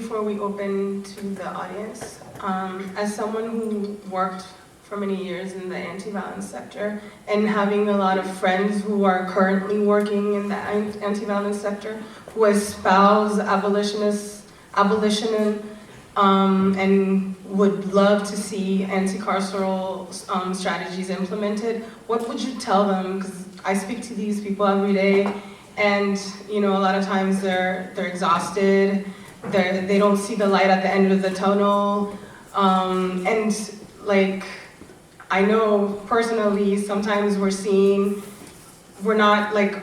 before we open to the audience, as someone who worked for many years in the anti-violence sector and having a lot of friends who are currently working in the anti-violence sector who espouse abolition and would love to see anti-carceral strategies implemented, what would you tell them? Because I speak to these people every day, and a lot of times they're exhausted, they don't see the light at the end of the tunnel, and like, I know personally sometimes we're not like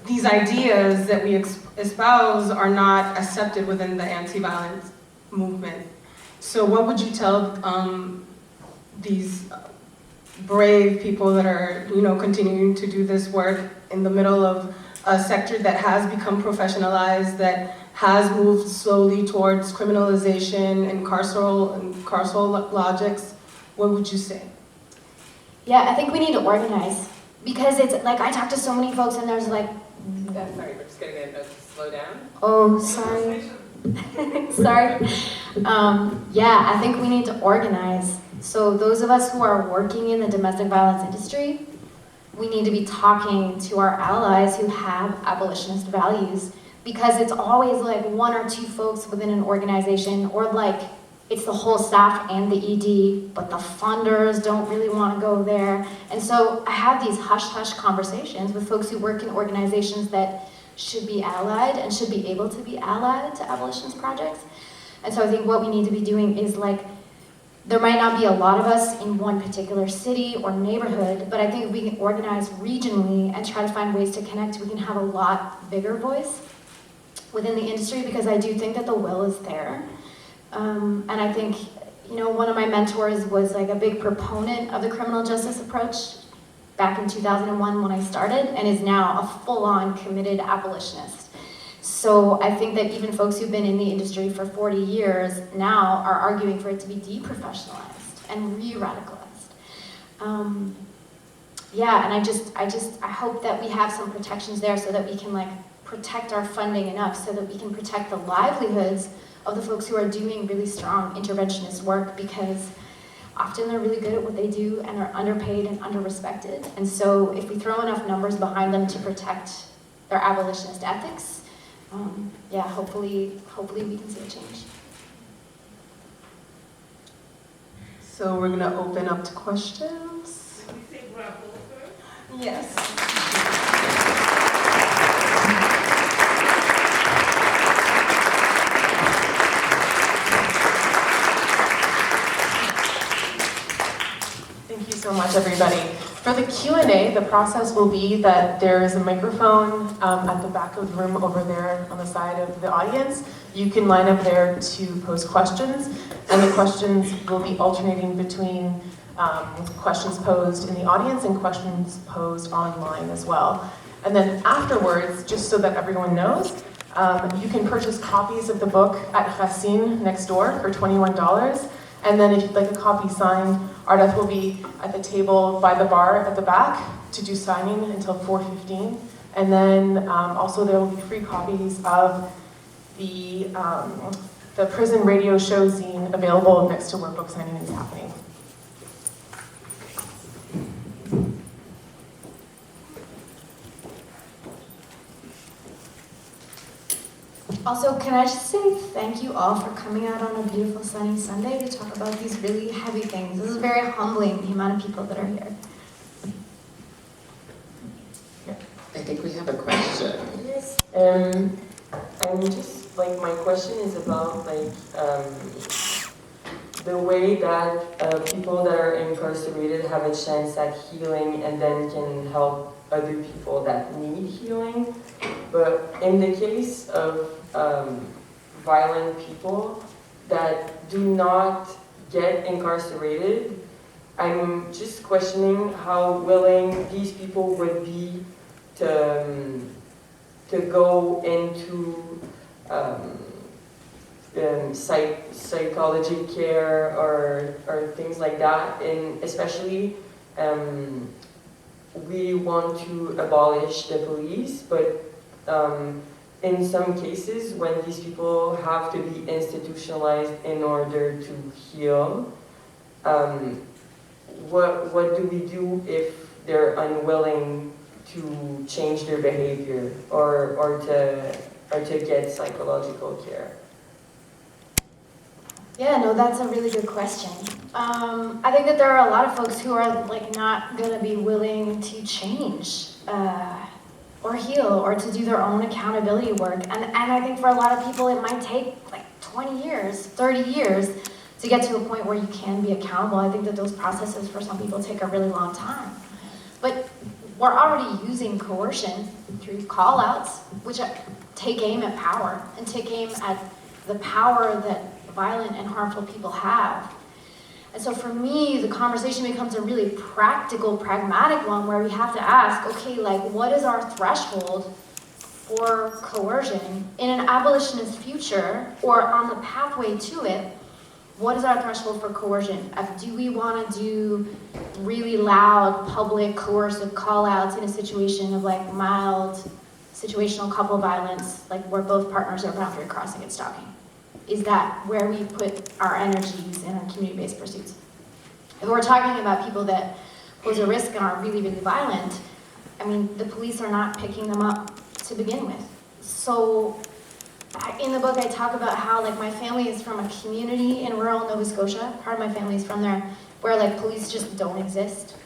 these ideas that we espouse are not accepted within the anti-violence movement. So what would you tell these brave people that are, continuing to do this work in the middle of a sector that has become professionalized, that has moved slowly towards criminalization and carceral logics? What would you say? Yeah, I think we need to organize, because it's like I talk to so many folks and there's like, sorry, we're just gonna get a slow down. Oh, sorry. Sorry. Yeah, I think we need to organize. So those of us who are working in the domestic violence industry, we need to be talking to our allies who have abolitionist values, because it's always like one or two folks within an organization, or like it's the whole staff and the ED, but the funders don't really want to go there. And so I have these hush-hush conversations with folks who work in organizations that should be allied and should be able to be allied to abolitionist projects. And so I think what we need to be doing is like, there might not be a lot of us in one particular city or neighborhood, but I think if we can organize regionally and try to find ways to connect, we can have a lot bigger voice within the industry, because I do think that the will is there. And I think, one of my mentors was like a big proponent of the criminal justice approach back in 2001 when I started, and is now a full-on committed abolitionist. So I think that even folks who've been in the industry for 40 years now are arguing for it to be deprofessionalized and re-radicalized. Yeah, and I hope that we have some protections there so that we can like protect our funding enough so that we can protect the livelihoods of the folks who are doing really strong interventionist work, because often they're really good at what they do and are underpaid and under-respected. And so if we throw enough numbers behind them to protect their abolitionist ethics, yeah, hopefully we can see a change. So we're gonna open up to questions. Can we say bravo first? Yes. Thank you so much, everybody. For the Q&A, the process will be that there is a microphone at the back of the room over there on the side of the audience. You can line up there to pose questions, and the questions will be alternating between questions posed in the audience and questions posed online as well. And then afterwards, just so that everyone knows, you can purchase copies of the book at Racine next door for $21. And then if you'd like a copy signed, Ardath will be at the table by the bar at the back to do signing until 4:15. And then also there will be free copies of the prison radio show zine available next to where book signing is happening. Also, can I just say thank you all for coming out on a beautiful sunny Sunday to talk about these really heavy things. This is very humbling, the amount of people that are here. I think we have a question. Yes. I'm just like, my question is about like the way that people that are incarcerated have a chance at healing and then can help other people that need healing. But in the case of violent people that do not get incarcerated, I'm just questioning how willing these people would be to go into psychology care or things like that, and especially we want to abolish the police, but in some cases, when these people have to be institutionalized in order to heal, what do we do if they're unwilling to change their behavior or to get psychological care? Yeah, no, that's a really good question. I think that there are a lot of folks who are like not gonna be willing to change or heal or to do their own accountability work. And I think for a lot of people it might take like 20 years, 30 years to get to a point where you can be accountable. I think that those processes for some people take a really long time. But we're already using coercion through call-outs, which take aim at power and take aim at the power that violent and harmful people have. And so for me, the conversation becomes a really practical, pragmatic one where we have to ask, okay, like what is our threshold for coercion in an abolitionist future or on the pathway to it? What is our threshold for coercion? Do we want to do really loud, public, coercive call-outs in a situation of like mild situational couple violence, like where both partners are boundary crossing and stalking? Is that where we put our energies in our community-based pursuits? If we're talking about people that pose a risk and are really, really violent, I mean, the police are not picking them up to begin with. So in the book, I talk about how like my family is from a community in rural Nova Scotia. Part of my family is from there, where like police just don't exist.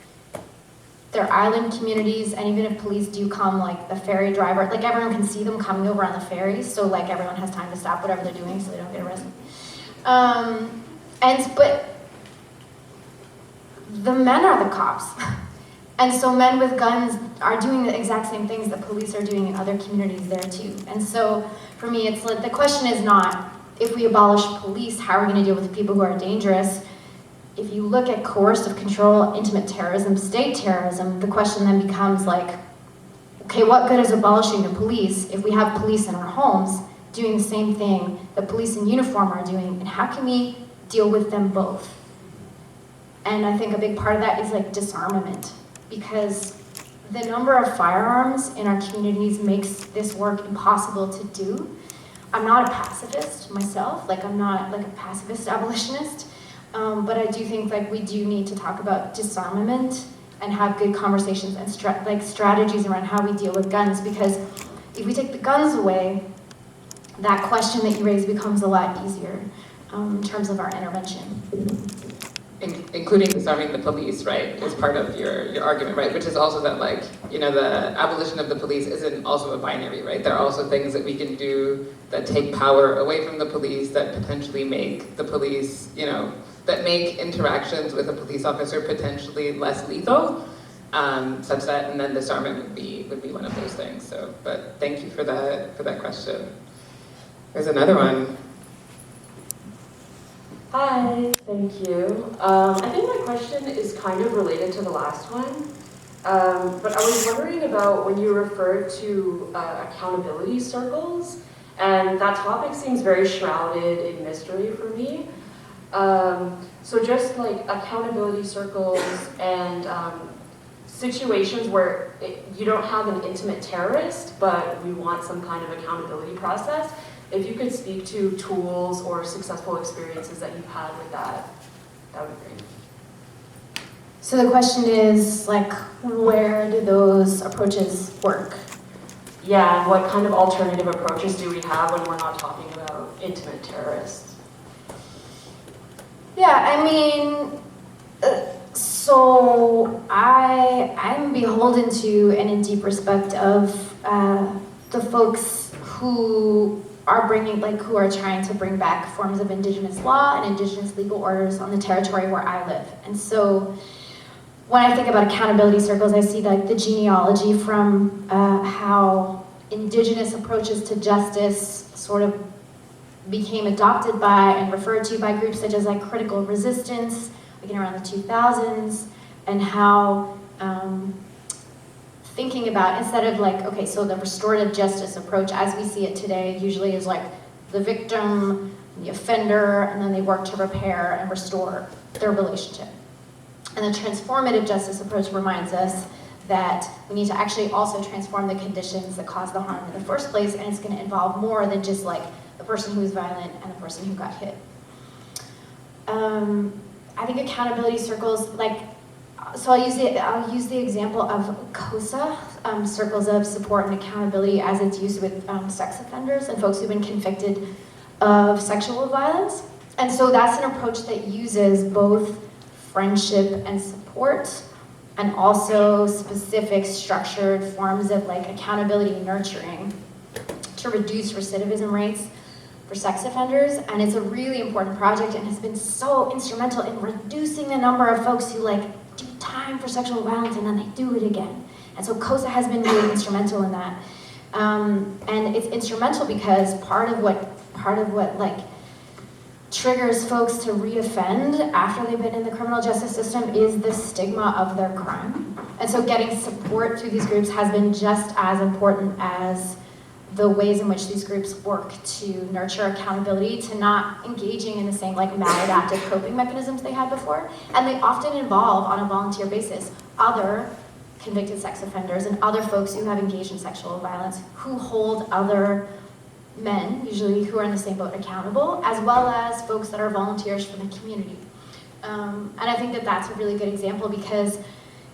They're island communities, and even if police do come, like the ferry driver, like everyone can see them coming over on the ferries, so like everyone has time to stop whatever they're doing so they don't get arrested. But the men are the cops. And so men with guns are doing the exact same things that police are doing in other communities there too. And so for me, it's like the question is not if we abolish police, how are we going to deal with the people who are dangerous? If you look at coercive control, intimate terrorism, state terrorism, the question then becomes like, okay, what good is abolishing the police if we have police in our homes doing the same thing that police in uniform are doing, and how can we deal with them both? And I think a big part of that is like disarmament, because the number of firearms in our communities makes this work impossible to do. I'm not a pacifist myself, like I'm not like a pacifist abolitionist, but I do think like we do need to talk about disarmament and have good conversations and strategies around how we deal with guns, because if we take the guns away, that question that you raise becomes a lot easier in terms of our intervention. Including disarming the police, right, is part of your argument, right? Which is also that, like, you know, the abolition of the police isn't also a binary, right? There are also things that we can do that take power away from the police, that potentially make the police, you know, that make interactions with a police officer potentially less lethal, such that, and then disarmament would be one of those things. So, but thank you for that question. There's another one. Hi, thank you. I think my question is kind of related to the last one, but I was wondering about when you referred to accountability circles, and that topic seems very shrouded in mystery for me. So just like accountability circles and situations where you don't have an intimate terrorist, but we want some kind of accountability process. If you could speak to tools or successful experiences that you've had with that, that would be great. So the question is, like, where do those approaches work? Yeah, and what kind of alternative approaches do we have when we're not talking about intimate terrorists? Yeah, I mean, so I'm beholden to and in deep respect of the folks who are who are trying to bring back forms of Indigenous law and Indigenous legal orders on the territory where I live. And so when I think about accountability circles, I see like the genealogy from how Indigenous approaches to justice sort of became adopted by and referred to by groups such as like critical resistance, like in around the 2000s, and how thinking about, instead of like, okay, so the restorative justice approach as we see it today usually is like the victim, the offender, and then they work to repair and restore their relationship. And the transformative justice approach reminds us that we need to actually also transform the conditions that cause the harm in the first place, and it's going to involve more than just like the person who was violent and the person who got hit. I think accountability circles, like, so I'll use the example of COSA, circles of support and accountability, as it's used with sex offenders and folks who've been convicted of sexual violence. And so that's an approach that uses both friendship and support, and also specific structured forms of like accountability and nurturing to reduce recidivism rates for sex offenders. And it's a really important project and has been so instrumental in reducing the number of folks who like do time for sexual violence and then they do it again. And so COSA has been really instrumental in that. And it's instrumental because part of what like triggers folks to reoffend after they've been in the criminal justice system is the stigma of their crime. And so getting support through these groups has been just as important as the ways in which these groups work to nurture accountability, to not engaging in the same like maladaptive coping mechanisms they had before. And they often involve, on a volunteer basis, other convicted sex offenders and other folks who have engaged in sexual violence, who hold other men, usually who are in the same boat, accountable, as well as folks that are volunteers for the community. And I think that that's a really good example because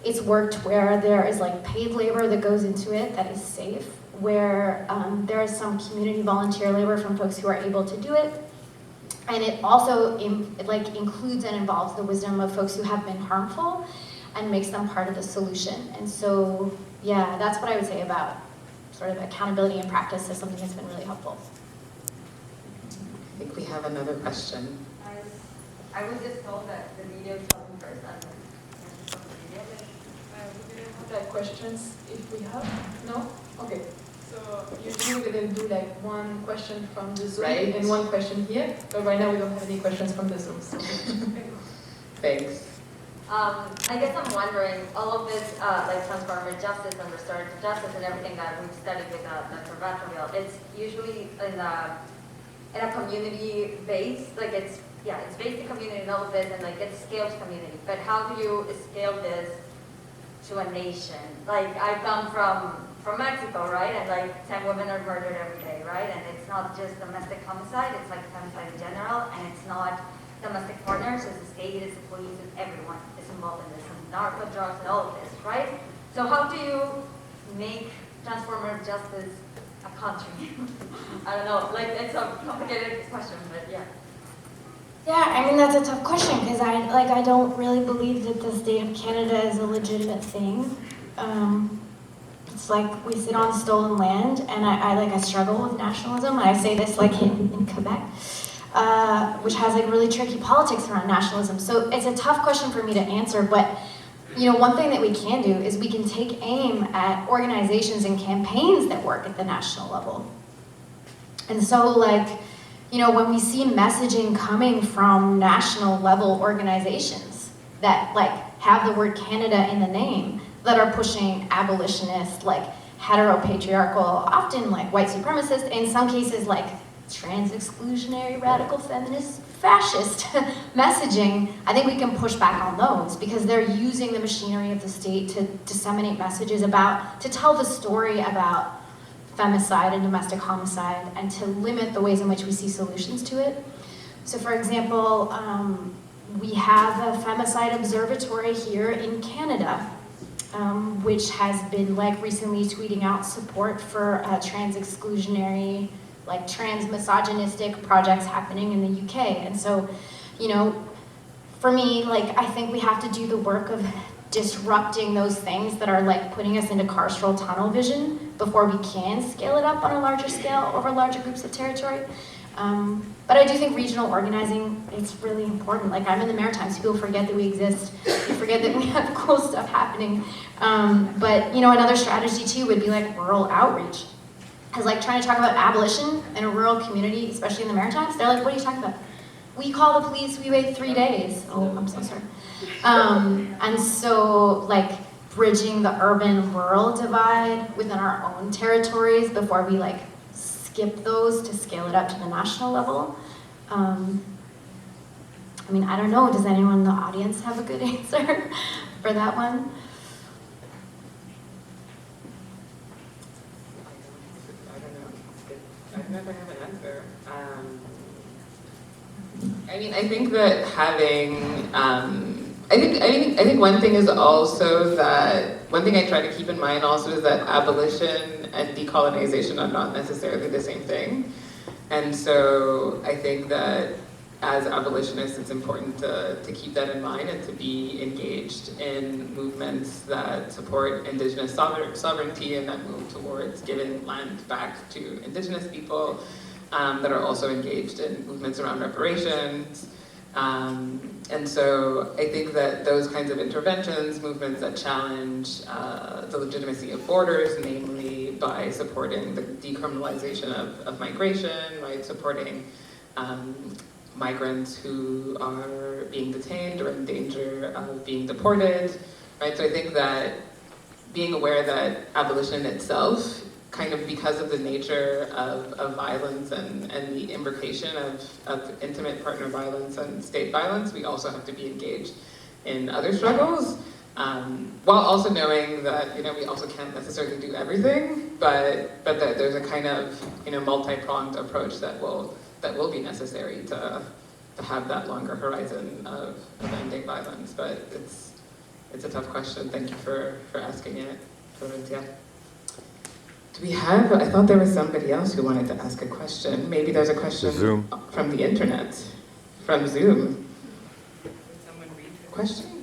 it's worked where there is like paid labor that goes into it that is safe, where there is some community volunteer labor from folks who are able to do it. And it also includes and involves the wisdom of folks who have been harmful and makes them part of the solution. And so, yeah, that's what I would say about sort of accountability in practice is something that's been really helpful. I think we have another question. I was just told that the video is coming first. We didn't have like questions if we have? No? Okay. So usually we then do like one question from the Zoom Right. and one question here. But right now we don't have any questions from the Zoom. So. Thanks. I guess I'm wondering, all of this like transformative justice and restorative justice and everything that we've studied with Dr. Batraville, it's usually in a community base, like it's based in community and all of this, and like it's scaled to community. But how do you scale this to a nation? Like I come from Mexico, right? And like 10 women are murdered every day, right? And it's not just domestic homicide, it's like homicide in general, and it's not domestic partners, it's the state, it's the police, it's everyone is involved in this, and narco drugs and all of this, right? So how do you make transformative justice a country? I don't know, like it's a complicated question, but yeah. Yeah, I mean, that's a tough question because I don't really believe that the state of Canada is a legitimate thing. It's like we sit on stolen land, and I struggle with nationalism, and I say this like in Quebec. Which has like really tricky politics around nationalism. So it's a tough question for me to answer, but you know, one thing that we can do is we can take aim at organizations and campaigns that work at the national level. And so like, you know, when we see messaging coming from national level organizations that like have the word Canada in the name, that are pushing abolitionist, like heteropatriarchal, often like white supremacist, in some cases like trans-exclusionary, radical feminist, fascist messaging, I think we can push back on those because they're using the machinery of the state to disseminate messages to tell the story about femicide and domestic homicide and to limit the ways in which we see solutions to it. So for example, we have a femicide observatory here in Canada, which has been like recently tweeting out support for trans-exclusionary, like trans-misogynistic projects happening in the UK. And so, you know, for me, like, I think we have to do the work of disrupting those things that are like putting us into carceral tunnel vision before we can scale it up on a larger scale over larger groups of territory. But I do think regional organizing is really important. Like I'm in the Maritimes, people forget that we exist. We forget that we have cool stuff happening. But you know, another strategy too would be like rural outreach. Because like trying to talk about abolition in a rural community, especially in the Maritimes, they're like, what are you talking about? We call the police, we wait 3 days. Oh, I'm so sorry. And so like bridging the urban-rural divide within our own territories before we like skip those to scale it up to the national level. I mean, I don't know, does anyone in the audience have a good answer for that one? never have an answer. I mean, I think that having, I think one thing is also that, one thing I try to keep in mind also is that abolition and decolonization are not necessarily the same thing. And so I think that as abolitionists, it's important to keep that in mind and to be engaged in movements that support Indigenous sovereignty and that move towards giving land back to Indigenous people, that are also engaged in movements around reparations. And so I think that those kinds of interventions, movements that challenge the legitimacy of borders, namely by supporting the decriminalization of migration, right, supporting migrants who are being detained or in danger of being deported, right? So I think that being aware that abolition itself, kind of because of the nature of violence and the imbrication of intimate partner violence and state violence, we also have to be engaged in other struggles, while also knowing that, you know, we also can't necessarily do everything, but that there's a kind of, you know, multi-pronged approach that will be necessary to have that longer horizon of ending violence. But it's a tough question. Thank you for asking it, Florencia. Do we have, I thought there was somebody else who wanted to ask a question. Maybe there's a question Zoom. From the internet, from Zoom. Can someone read the question?